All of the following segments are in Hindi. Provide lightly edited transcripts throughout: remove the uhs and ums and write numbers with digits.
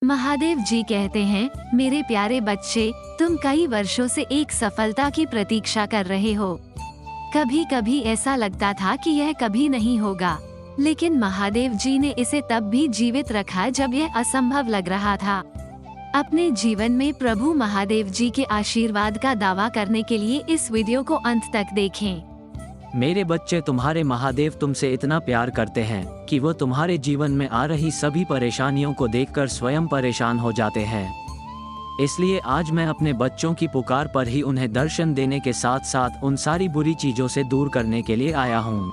महादेव जी कहते हैं, मेरे प्यारे बच्चे, तुम कई वर्षों से एक सफलता की प्रतीक्षा कर रहे हो। कभी कभी ऐसा लगता था कि यह कभी नहीं होगा, लेकिन महादेव जी ने इसे तब भी जीवित रखा जब यह असंभव लग रहा था। अपने जीवन में प्रभु महादेव जी के आशीर्वाद का दावा करने के लिए इस वीडियो को अंत तक देखें। मेरे बच्चे, तुम्हारे महादेव तुमसे इतना प्यार करते हैं कि वो तुम्हारे जीवन में आ रही सभी परेशानियों को देखकर स्वयं परेशान हो जाते हैं। इसलिए आज मैं अपने बच्चों की पुकार पर ही उन्हें दर्शन देने के साथ साथ उन सारी बुरी चीज़ों से दूर करने के लिए आया हूँ,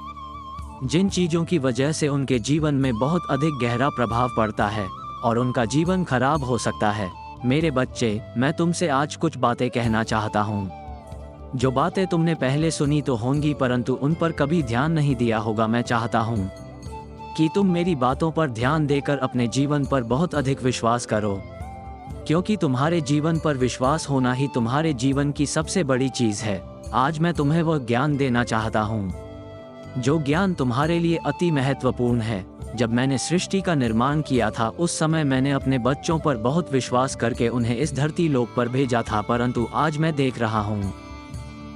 जिन चीज़ों की वजह से उनके जीवन में बहुत अधिक गहरा प्रभाव पड़ता है और उनका जीवन खराब हो सकता है। मेरे बच्चे, मैं तुमसे आज कुछ बातें कहना चाहता हूँ। जो बातें तुमने पहले सुनी तो होंगी, परंतु उन पर कभी ध्यान नहीं दिया होगा। मैं चाहता हूँ कि तुम मेरी बातों पर ध्यान देकर अपने जीवन पर बहुत अधिक विश्वास करो, क्योंकि तुम्हारे जीवन पर विश्वास होना ही तुम्हारे जीवन की सबसे बड़ी चीज़ है। आज मैं तुम्हें वह ज्ञान देना चाहता हूँ जो ज्ञान तुम्हारे लिए अति महत्वपूर्ण है। जब मैंने सृष्टि का निर्माण किया था, उस समय मैंने अपने बच्चों पर बहुत विश्वास करके उन्हें इस धरती लोक पर भेजा था, परंतु आज मैं देख रहा हूँ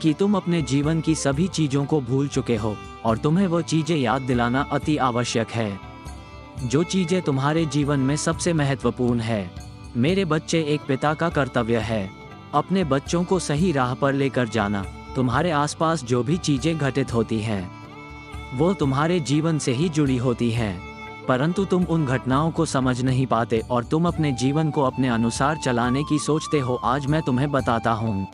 कि तुम अपने जीवन की सभी चीज़ों को भूल चुके हो और तुम्हें वो चीज़ें याद दिलाना अति आवश्यक है जो चीज़ें तुम्हारे जीवन में सबसे महत्वपूर्ण है। मेरे बच्चे, एक पिता का कर्तव्य है अपने बच्चों को सही राह पर लेकर जाना। तुम्हारे आसपास जो भी चीज़ें घटित होती हैं वो तुम्हारे जीवन से ही जुड़ी होती हैं, परंतु तुम उन घटनाओं को समझ नहीं पाते और तुम अपने जीवन को अपने अनुसार चलाने की सोचते हो। आज मैं तुम्हें बताता हूँ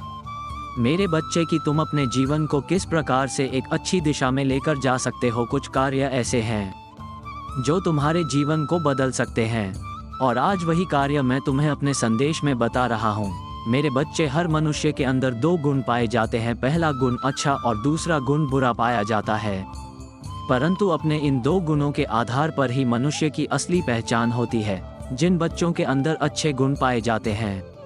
मेरे बच्चे कि तुम अपने जीवन को किस प्रकार से एक अच्छी दिशा में लेकर जा सकते हो। कुछ कार्य ऐसे हैं जो तुम्हारे जीवन को बदल सकते हैं और आज वही कार्य मैं तुम्हें अपने संदेश में बता रहा हूँ। मेरे बच्चे, हर मनुष्य के अंदर दो गुण पाए जाते हैं। पहला गुण अच्छा और दूसरा गुण बुरा पाया जाता है, परंतु अपने इन दो गुणों के आधार पर ही मनुष्य की असली पहचान होती है। जिन बच्चों के अंदर अच्छे गुण पाए जाते हैं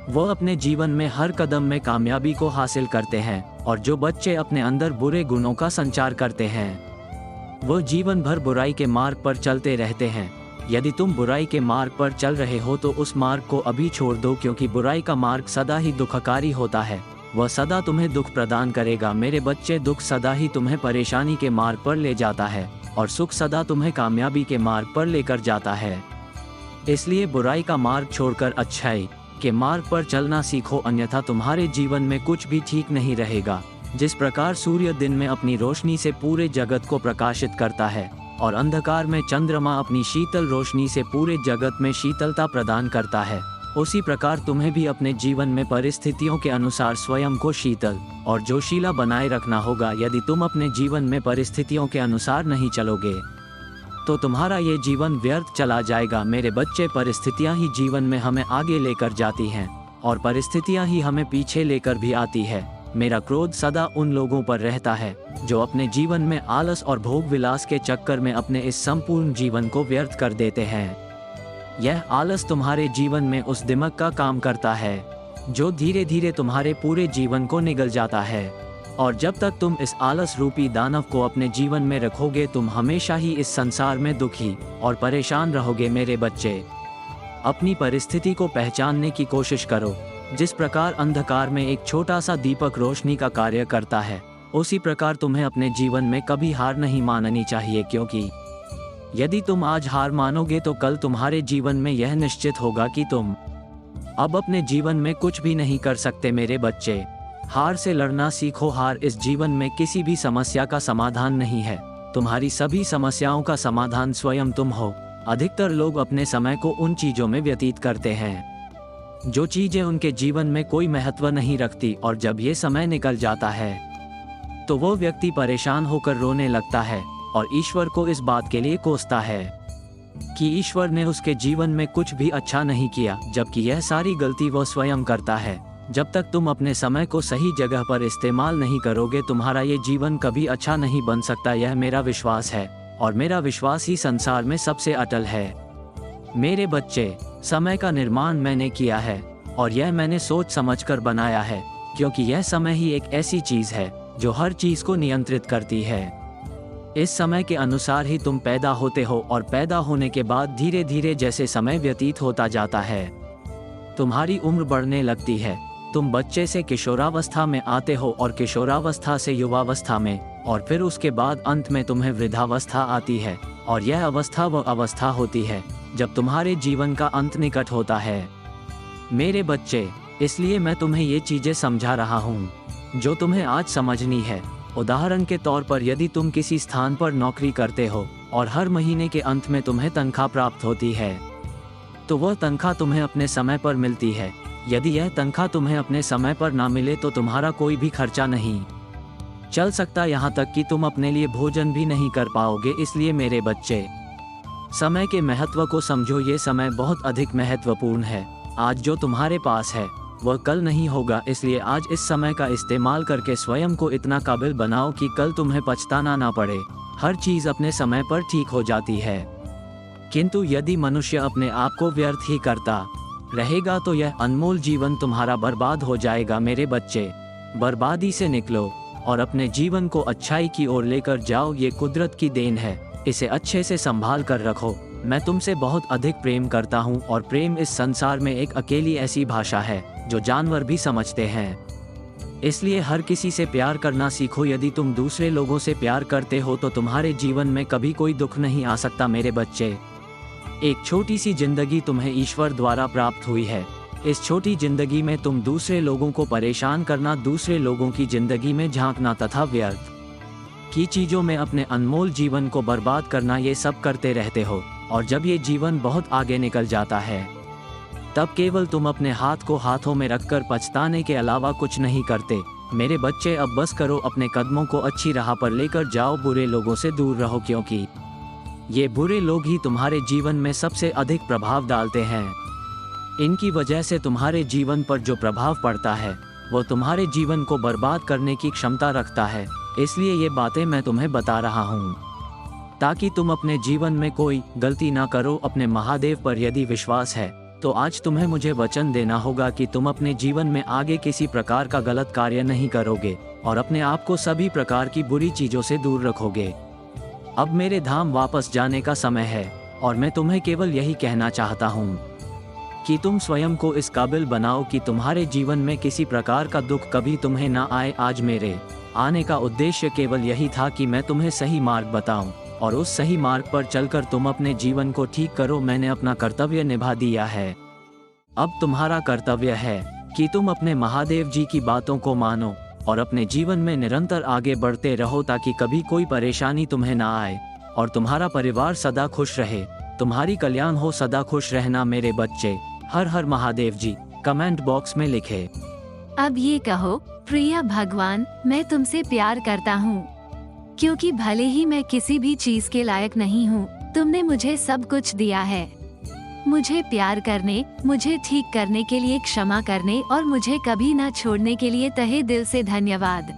वो अपने जीवन में हर कदम में कामयाबी को हासिल करते हैं, और जो बच्चे अपने अंदर बुरे गुणों का संचार करते हैं वो जीवन भर बुराई के मार्ग पर चलते रहते हैं। यदि तुम बुराई के मार्ग पर चल रहे हो तो उस मार्ग को अभी छोड़ दो, क्योंकि बुराई का मार्ग सदा ही दुखकारी होता है। वह सदा तुम्हें दुख प्रदान करेगा। मेरे बच्चे, दुख सदा ही तुम्हें परेशानी के मार्ग पर ले जाता है और सुख सदा तुम्हें कामयाबी के मार्ग पर लेकर जाता है। इसलिए बुराई का मार्ग छोड़कर अच्छाई के मार्ग पर चलना सीखो, अन्यथा तुम्हारे जीवन में कुछ भी ठीक नहीं रहेगा। जिस प्रकार सूर्य दिन में अपनी रोशनी से पूरे जगत को प्रकाशित करता है और अंधकार में चंद्रमा अपनी शीतल रोशनी से पूरे जगत में शीतलता प्रदान करता है, उसी प्रकार तुम्हें भी अपने जीवन में परिस्थितियों के अनुसार स्वयं को शीतल और जोशीला बनाए रखना होगा। यदि तुम अपने जीवन में परिस्थितियों के अनुसार नहीं चलोगे तो तुम्हारा ये जीवन व्यर्थ चला जाएगा। मेरे बच्चे, परिस्थितियां ही जीवन में हमें आगे लेकर जाती हैं और परिस्थितियां ही हमें पीछे लेकर भी आती है। मेरा क्रोध सदा उन लोगों पर रहता है जो अपने जीवन में आलस और भोग विलास के चक्कर में अपने इस संपूर्ण जीवन को व्यर्थ कर देते हैं। यह आलस तुम्हारे जीवन में उस दिमाग का काम करता है जो धीरे धीरे तुम्हारे पूरे जीवन को निगल जाता है, और जब तक तुम इस आलस रूपी दानव को अपने जीवन में रखोगे तुम हमेशा ही इस संसार में दुखी और परेशान रहोगे। मेरे बच्चे, अपनी परिस्थिति को पहचानने की कोशिश करो। जिस प्रकार अंधकार में एक छोटा सा दीपक रोशनी का कार्य करता है, उसी प्रकार तुम्हें अपने जीवन में कभी हार नहीं माननी चाहिए, क्योंकि यदि तुम आज हार मानोगे तो कल तुम्हारे जीवन में यह निश्चित होगा कि तुम अब अपने जीवन में कुछ भी नहीं कर सकते। मेरे बच्चे, हार से लड़ना सीखो। हार इस जीवन में किसी भी समस्या का समाधान नहीं है। तुम्हारी सभी समस्याओं का समाधान स्वयं तुम हो। अधिकतर लोग अपने समय को उन चीज़ों में व्यतीत करते हैं जो चीज़ें उनके जीवन में कोई महत्व नहीं रखती, और जब ये समय निकल जाता है तो वो व्यक्ति परेशान होकर रोने लगता है और ईश्वर को इस बात के लिए कोसता है कि ईश्वर ने उसके जीवन में कुछ भी अच्छा नहीं किया, जबकि यह सारी गलती वो स्वयं करता है। जब तक तुम अपने समय को सही जगह पर इस्तेमाल नहीं करोगे तुम्हारा ये जीवन कभी अच्छा नहीं बन सकता। यह मेरा विश्वास है और मेरा विश्वास ही संसार में सबसे अटल है। मेरे बच्चे, समय का निर्माण मैंने किया है और यह मैंने सोच समझकर बनाया है, क्योंकि यह समय ही एक ऐसी चीज़ है जो हर चीज़ को नियंत्रित करती है। इस समय के अनुसार ही तुम पैदा होते हो और पैदा होने के बाद धीरे धीरे जैसे समय व्यतीत होता जाता है, तुम्हारी उम्र बढ़ने लगती है। तुम बच्चे से किशोरावस्था में आते हो और किशोरावस्था से युवावस्था में, और फिर उसके बाद अंत में तुम्हें वृद्धावस्था आती है। और यह अवस्था वह अवस्था होती है जब तुम्हारे जीवन का अंत निकट होता है। मेरे बच्चे, इसलिए मैं तुम्हें ये चीजें समझा रहा हूँ जो तुम्हें आज समझनी है। उदाहरण के तौर पर यदि तुम किसी स्थान पर नौकरी करते हो और हर महीने के अंत में तुम्हें तनख्वाह प्राप्त होती है, तो वह तनख्वाह तुम्हें अपने समय पर मिलती है। यदि यह तनख्वाह तुम्हें अपने समय पर ना मिले तो तुम्हारा कोई भी खर्चा नहीं चल सकता, यहाँ तक कि तुम अपने लिए भोजन भी नहीं कर पाओगे। इसलिए मेरे बच्चे, समय के महत्व को समझो। ये समय बहुत अधिक महत्वपूर्ण है। आज जो तुम्हारे पास है वह कल नहीं होगा, इसलिए आज इस समय का इस्तेमाल करके स्वयं को इतना काबिल बनाओ कि कल तुम्हें पछताना ना पड़े। हर चीज अपने समय पर ठीक हो जाती है, किंतु यदि मनुष्य अपने आप को व्यर्थ ही करता रहेगा तो यह अनमोल जीवन तुम्हारा बर्बाद हो जाएगा। मेरे बच्चे, बर्बादी से निकलो और अपने जीवन को अच्छाई की ओर लेकर जाओ। ये कुदरत की देन है, इसे अच्छे से संभाल कर रखो। मैं तुमसे बहुत अधिक प्रेम करता हूँ और प्रेम इस संसार में एक अकेली ऐसी भाषा है जो जानवर भी समझते हैं। इसलिए हर किसी से प्यार करना सीखो। यदि तुम दूसरे लोगों से प्यार करते हो तो तुम्हारे जीवन में कभी कोई दुख नहीं आ सकता। मेरे बच्चे, एक छोटी सी जिंदगी तुम्हें ईश्वर द्वारा प्राप्त हुई है। इस छोटी जिंदगी में तुम दूसरे लोगों को परेशान करना, दूसरे लोगों की जिंदगी में झांकना तथा व्यर्थ की चीजों में अपने अनमोल जीवन को बर्बाद करना, ये सब करते रहते हो। और जब ये जीवन बहुत आगे निकल जाता है तब केवल तुम अपने हाथ को हाथों में रखकर पछताने के अलावा कुछ नहीं करते। मेरे बच्चे, अब बस करो, अपने कदमों को अच्छी राह पर लेकर जाओ। बुरे लोगों से दूर रहो, क्योंकि ये बुरे लोग ही तुम्हारे जीवन में सबसे अधिक प्रभाव डालते हैं। इनकी वजह से तुम्हारे जीवन पर जो प्रभाव पड़ता है वो तुम्हारे जीवन को बर्बाद करने की क्षमता रखता है। इसलिए ये बातें मैं तुम्हें बता रहा हूँ ताकि तुम अपने जीवन में कोई गलती ना करो। अपने महादेव पर यदि विश्वास है तो आज तुम्हें मुझे वचन देना होगा कि तुम अपने जीवन में आगे किसी प्रकार का गलत कार्य नहीं करोगे और अपने आप को सभी प्रकार की बुरी चीजों से दूर रखोगे। अब मेरे धाम वापस जाने का समय है और मैं तुम्हें केवल यही कहना चाहता हूँ कि तुम स्वयं को इस काबिल बनाओ कि तुम्हारे जीवन में किसी प्रकार का दुख कभी तुम्हें ना आए। आज मेरे आने का उद्देश्य केवल यही था कि मैं तुम्हें सही मार्ग बताऊं और उस सही मार्ग पर चलकर तुम अपने जीवन को ठीक करो। मैंने अपना कर्तव्य निभा दिया है। अब तुम्हारा कर्तव्य है कि तुम अपने महादेव जी की बातों को मानो और अपने जीवन में निरंतर आगे बढ़ते रहो ताकि कभी कोई परेशानी तुम्हें ना आए और तुम्हारा परिवार सदा खुश रहे। तुम्हारी कल्याण हो, सदा खुश रहना मेरे बच्चे। हर हर महादेव जी कमेंट बॉक्स में लिखे। अब ये कहो, प्रिय भगवान, मैं तुमसे प्यार करता हूँ, क्योंकि भले ही मैं किसी भी चीज के लायक नहीं हूँ, तुमने मुझे सब कुछ दिया है। मुझे प्यार करने, मुझे ठीक करने के लिए, क्षमा करने और मुझे कभी ना छोड़ने के लिए तहे दिल से धन्यवाद।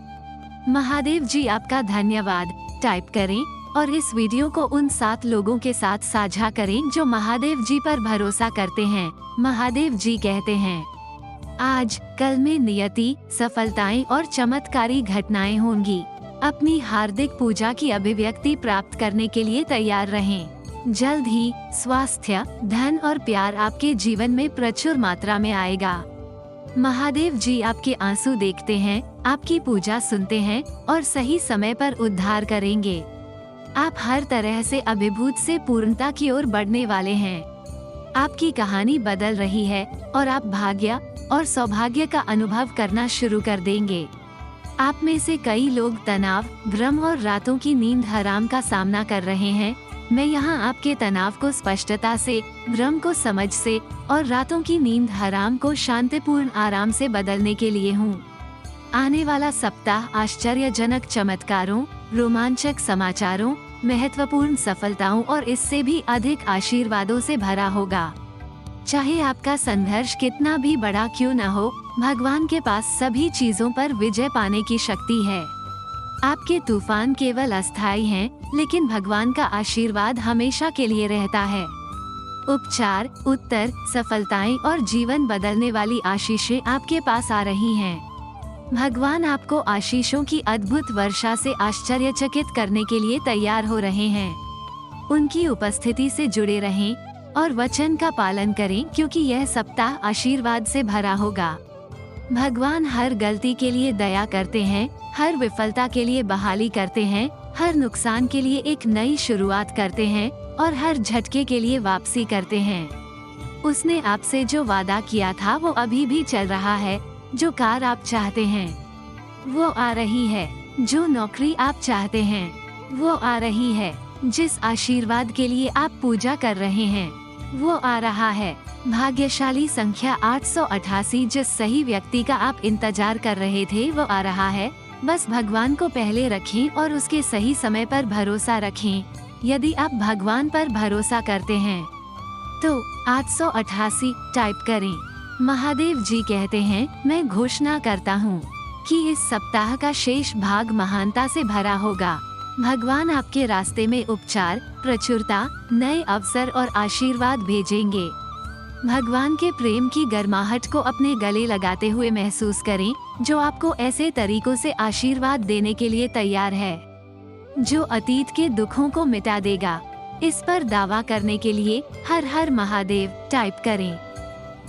महादेव जी आपका धन्यवाद। टाइप करें और इस वीडियो को उन 7 लोगों के साथ साझा करें जो महादेव जी पर भरोसा करते हैं। महादेव जी कहते हैं, आज कल में नियति, सफलताएं और चमत्कारी घटनाएं होंगी। अपनी हार्दिक पूजा की अभिव्यक्ति प्राप्त करने के लिए तैयार रहें। जल्द ही स्वास्थ्य, धन और प्यार आपके जीवन में प्रचुर मात्रा में आएगा। महादेव जी आपके आंसू देखते हैं, आपकी पूजा सुनते हैं और सही समय पर उद्धार करेंगे। आप हर तरह से अभिभूत से पूर्णता की ओर बढ़ने वाले हैं। आपकी कहानी बदल रही है और आप भाग्य और सौभाग्य का अनुभव करना शुरू कर देंगे। आप में से कई लोग तनाव, भ्रम और रातों की नींद हराम का सामना कर रहे हैं। मैं यहाँ आपके तनाव को स्पष्टता से, भ्रम को समझ से और रातों की नींद हराम को शांतिपूर्ण आराम से बदलने के लिए हूँ। आने वाला सप्ताह आश्चर्यजनक चमत्कारों, रोमांचक समाचारों, महत्वपूर्ण सफलताओं और इससे भी अधिक आशीर्वादों से भरा होगा। चाहे आपका संघर्ष कितना भी बड़ा क्यों न हो, भगवान के पास सभी चीजों पर विजय पाने की शक्ति है। आपके तूफान केवल अस्थायी हैं, लेकिन भगवान का आशीर्वाद हमेशा के लिए रहता है। उपचार, उत्तर, सफलताएं और जीवन बदलने वाली आशीषें आपके पास आ रही हैं। भगवान आपको आशीषों की अद्भुत वर्षा से आश्चर्यचकित करने के लिए तैयार हो रहे हैं। उनकी उपस्थिति से जुड़े रहें और वचन का पालन करें, क्योंकि यह सप्ताह आशीर्वाद से भरा होगा। भगवान हर गलती के लिए दया करते हैं, हर विफलता के लिए बहाली करते हैं, हर नुकसान के लिए एक नई शुरुआत करते हैं और हर झटके के लिए वापसी करते हैं। उसने आपसे जो वादा किया था वो अभी भी चल रहा है। जो कार आप चाहते हैं वो आ रही है। जो नौकरी आप चाहते हैं वो आ रही है। जिस आशीर्वाद के लिए आप पूजा कर रहे हैं वो आ रहा है। भाग्यशाली संख्या 888, जिस सही व्यक्ति का आप इंतजार कर रहे थे वो आ रहा है। बस भगवान को पहले रखें और उसके सही समय पर भरोसा रखें। यदि आप भगवान पर भरोसा करते हैं तो 888 टाइप करें। महादेव जी कहते हैं, मैं घोषणा करता हूँ कि इस सप्ताह का शेष भाग महानता से भरा होगा। भगवान आपके रास्ते में उपचार, प्रचुरता, नए अवसर और आशीर्वाद भेजेंगे। भगवान के प्रेम की गर्माहट को अपने गले लगाते हुए महसूस करें, जो आपको ऐसे तरीकों से आशीर्वाद देने के लिए तैयार है जो अतीत के दुखों को मिटा देगा। इस पर दावा करने के लिए हर हर महादेव टाइप करें।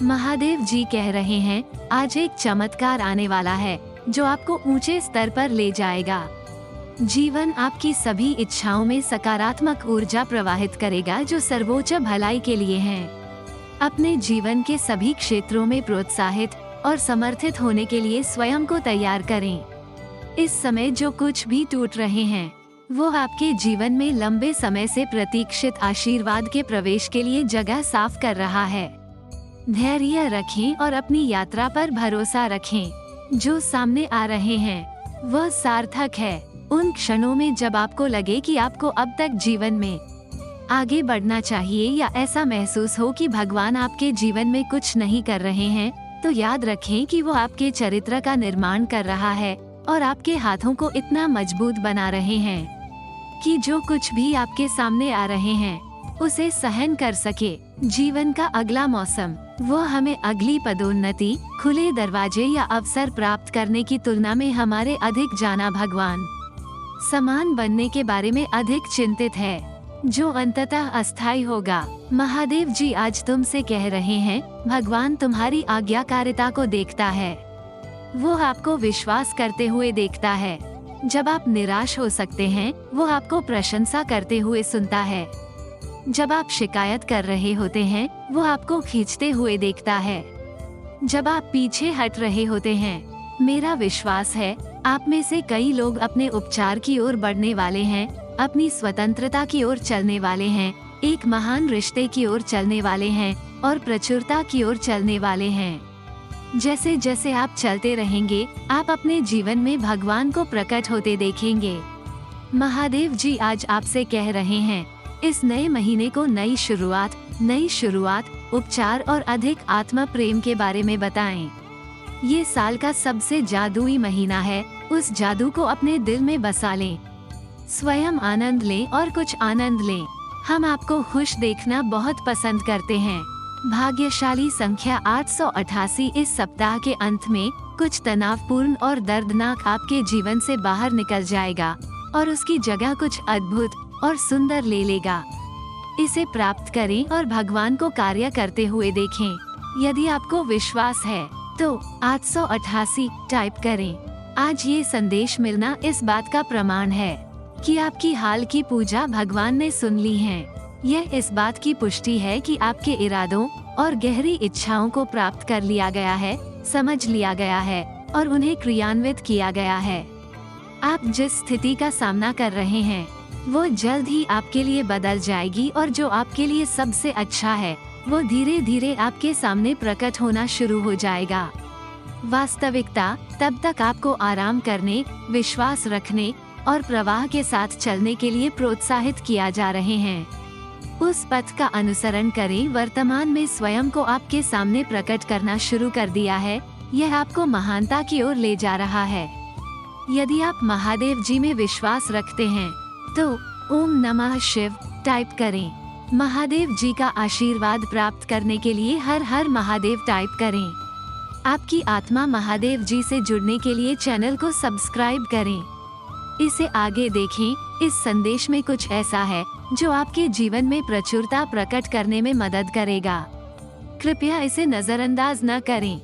महादेव जी कह रहे हैं, आज एक चमत्कार आने वाला है जो आपको ऊंचे स्तर पर ले जाएगा। जीवन आपकी सभी इच्छाओं में सकारात्मक ऊर्जा प्रवाहित करेगा जो सर्वोच्च भलाई के लिए हैं। अपने जीवन के सभी क्षेत्रों में प्रोत्साहित और समर्थित होने के लिए स्वयं को तैयार करें। इस समय जो कुछ भी टूट रहे हैं वो आपके जीवन में लंबे समय से प्रतीक्षित आशीर्वाद के प्रवेश के लिए जगह साफ कर रहा है। धैर्य रखें और अपनी यात्रा पर भरोसा रखें। जो सामने आ रहे हैं वह सार्थक है। उन क्षणों में जब आपको लगे कि आपको अब तक जीवन में आगे बढ़ना चाहिए या ऐसा महसूस हो कि भगवान आपके जीवन में कुछ नहीं कर रहे हैं, तो याद रखें कि वो आपके चरित्र का निर्माण कर रहा है और आपके हाथों को इतना मजबूत बना रहे हैं कि जो कुछ भी आपके सामने आ रहे हैं उसे सहन कर सके। जीवन का अगला मौसम वो हमें अगली पदोन्नति, खुले दरवाजे या अवसर प्राप्त करने की तुलना में हमारे अधिक जाना भगवान समान बनने के बारे में अधिक चिंतित है, जो अंततः अस्थायी होगा। महादेव जी आज तुमसे कह रहे हैं, भगवान तुम्हारी आज्ञाकारिता को देखता है। वो आपको विश्वास करते हुए देखता है। जब आप निराश हो सकते हैं वो आपको प्रशंसा करते हुए सुनता है। जब आप शिकायत कर रहे होते हैं वो आपको खींचते हुए देखता है। जब आप पीछे हट रहे होते हैं, मेरा विश्वास है आप में से कई लोग अपने उपचार की ओर बढ़ने वाले हैं, अपनी स्वतंत्रता की ओर चलने वाले हैं, एक महान रिश्ते की ओर चलने वाले हैं और प्रचुरता की ओर चलने वाले हैं। जैसे जैसे आप चलते रहेंगे आप अपने जीवन में भगवान को प्रकट होते देखेंगे। महादेव जी आज आपसे कह रहे हैं, इस नए महीने को नई शुरुआत, उपचार और अधिक आत्म प्रेम के बारे में बताएं। ये साल का सबसे जादुई महीना है। उस जादू को अपने दिल में बसा लें। स्वयं आनंद लें और कुछ आनंद लें। हम आपको खुश देखना बहुत पसंद करते हैं। भाग्यशाली संख्या 888, इस सप्ताह के अंत में कुछ तनावपूर्ण और दर्दनाक आपके जीवन से बाहर निकल जाएगा और उसकी जगह कुछ अद्भुत और सुंदर ले लेगा। इसे प्राप्त करें और भगवान को कार्य करते हुए देखें। यदि आपको विश्वास है तो 888 टाइप करें। आज ये संदेश मिलना इस बात का प्रमाण है कि आपकी हाल की पूजा भगवान ने सुन ली है। यह इस बात की पुष्टि है कि आपके इरादों और गहरी इच्छाओं को प्राप्त कर लिया गया है, समझ लिया गया है और उन्हें क्रियान्वित किया गया है। आप जिस स्थिति का सामना कर रहे हैं वो जल्द ही आपके लिए बदल जाएगी और जो आपके लिए सबसे अच्छा है वो धीरे धीरे आपके सामने प्रकट होना शुरू हो जाएगा। वास्तविकता तब तक आपको आराम करने, विश्वास रखने और प्रवाह के साथ चलने के लिए प्रोत्साहित किया जा रहे हैं। उस पथ का अनुसरण करें। वर्तमान में स्वयं को आपके सामने प्रकट करना शुरू कर दिया है। यह आपको महानता की ओर ले जा रहा है। यदि आप महादेव जी में विश्वास रखते हैं तो ओम नमः शिव टाइप करें। महादेव जी का आशीर्वाद प्राप्त करने के लिए हर हर महादेव टाइप करें। आपकी आत्मा महादेव जी से जुड़ने के लिए चैनल को सब्सक्राइब करें। इसे आगे देखें। इस संदेश में कुछ ऐसा है जो आपके जीवन में प्रचुरता प्रकट करने में मदद करेगा। कृपया इसे नजरअंदाज न करें।